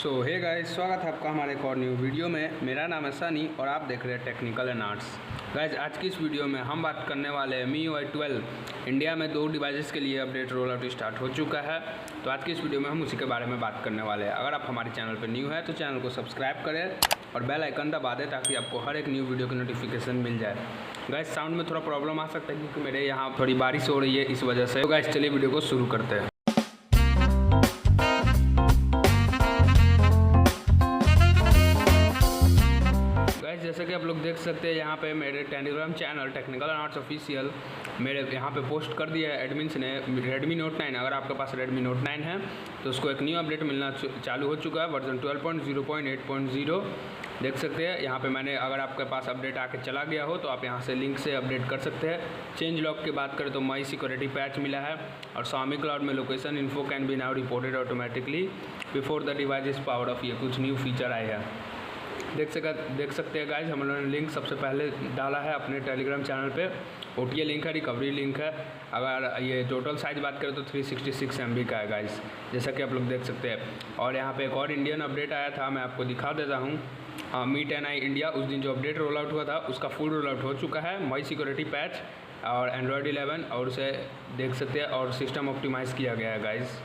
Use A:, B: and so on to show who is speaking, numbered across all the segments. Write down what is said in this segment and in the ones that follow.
A: Hey guys, स्वागत है आपका हमारे एक और न्यू वीडियो में। मेरा नाम है सनी और आप देख रहे हैं टेक्निकल एंड आर्ट्स। गाइस, आज की इस वीडियो में हम बात करने वाले हैं MIUI 12 इंडिया में 2 डिवाइसेस के लिए अपडेट रोल आउट स्टार्ट हो चुका है। तो आज की इस वीडियो में हम उसी के बारे में बात करने वाले हैं। अगर आप हमारे चैनल पर न्यू है तो चैनल को सब्सक्राइब करें और बेल आइकन दबा दें ताकि आपको हर एक न्यू वीडियो की नोटिफिकेशन मिल जाए। गाइस, साउंड में थोड़ा प्रॉब्लम आ सकता है क्योंकि मेरे यहाँ थोड़ी बारिश हो रही है, इस वजह से। तो गाइस, चलिए वीडियो को शुरू करते हैं। जैसे कि आप लोग देख सकते हैं, यहाँ पे मेरे Telegram channel technical and arts official मेरे यहाँ पे पोस्ट कर दिया है एडमिन्स ने। Redmi Note 9, अगर आपके पास Redmi Note 9 है तो उसको एक न्यू अपडेट मिलना चालू हो चुका है, वर्जन 12.0.8.0। देख सकते हैं यहाँ पे मैंने, अगर आपके पास अपडेट आके चला गया हो तो आप यहाँ से लिंक से अपडेट कर सकते हैं। चेंज लॉग की बात करें तो माई सिक्योरिटी पैच मिला है और Xiaomi क्लाउड में location info can be now reported automatically before the device is powered of. ये कुछ न्यू फीचर आए हैं। देख सकते हैं गाइज, हम लोगों ने लिंक सबसे पहले डाला है अपने टेलीग्राम चैनल पे। OTA लिंक है, रिकवरी लिंक है। अगर ये टोटल साइज़ बात करें तो 366 MB का है गाइज, जैसा कि आप लोग देख सकते हैं। और यहाँ पे एक और इंडियन अपडेट आया था, मैं आपको दिखा देता हूँ। मीट एंड आई इंडिया, उस दिन जो अपडेट रोल आउट हुआ था उसका फुल रोल आउट हो चुका है। माई सिक्योरिटी पैच और एंड्रॉयड 11 और उसे देख सकते हैं, और सिस्टम ऑप्टिमाइज़ किया गया है गाइज़,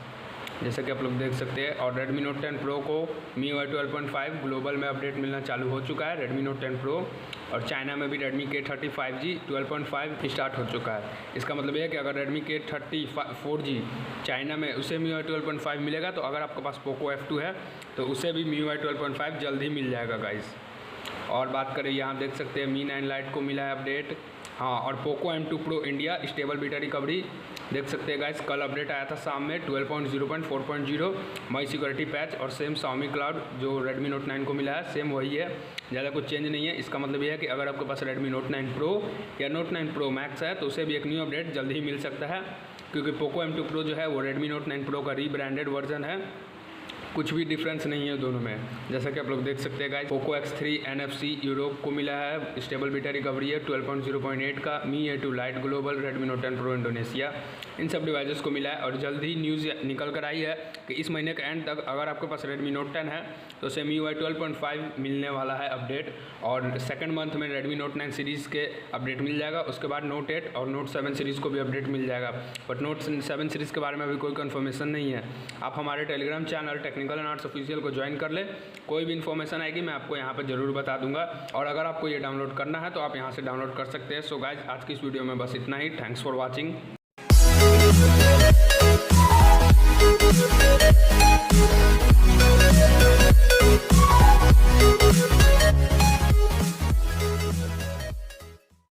A: जैसा कि आप लोग देख सकते हैं। और Redmi Note 10 Pro को MIUI 12.5 ग्लोबल में अपडेट मिलना चालू हो चुका है। Redmi Note 10 Pro और चाइना में भी Redmi K30 5G 12.5 स्टार्ट हो चुका है। इसका मतलब यह है कि अगर Redmi K30 4G चाइना में उसे MIUI 12.5 मिलेगा, तो अगर आपके पास Poco F2 है तो उसे भी MIUI 12.5 जल्द ही मिल जाएगा गाइस। और बात करें, यहाँ देख सकते हैं Mi 9 Lite को मिला है अपडेट। हाँ, और Poco M2 Pro India stable beta recovery देख सकते हैं गाइस। कल अपडेट आया था शाम में 12.0.4.0 माई सिक्योरिटी पैच, और सेम Xiaomi क्लाउड जो Redmi Note 9 को मिला है सेम वही है, ज़्यादा कुछ चेंज नहीं है। इसका मतलब यह है कि अगर आपके पास Redmi Note 9 Pro या Note 9 Pro Max है तो उसे भी एक न्यू अपडेट जल्द ही मिल सकता है, क्योंकि Poco M2 Pro जो है वो Redmi Note 9 Pro का रीब्रांडेड वर्जन है। कुछ भी डिफरेंस नहीं है दोनों में, जैसा कि आप लोग देख सकते हैं guys. Poco X3 NFC Europe को मिला है, स्टेबल बीटा रिकवरी है 12.0.8 का। Mi A2 Lite global, Redmi Note 10 Pro Indonesia, इन सब डिवाइसेस को मिला है। और जल्द ही न्यूज़ निकल कर आई है कि इस महीने के एंड तक अगर आपके पास Redmi Note 10 है तो उसे MIUI 12.5 मिलने वाला है अपडेट। और सेकंड मंथ में Redmi Note 9 सीरीज़ के अपडेट मिल जाएगा। उसके बाद Note 8 और Note 7 सीरीज़ को भी अपडेट मिल जाएगा, बट Note 7 सीरीज़ के बारे में अभी कोई कन्फर्मेशन नहीं है। आप हमारे Telegram channel technical and arts official को ज्वाइन कर ले, कोई भी इन्फॉर्मेशन आएगी मैं आपको यहाँ पर ज़रूर बता दूंगा। और अगर आपको ये डाउनलोड करना है तो आप यहाँ से डाउनलोड कर सकते हैं। सो गाइज, आज की इस वीडियो में बस इतना ही। Thanks for watching.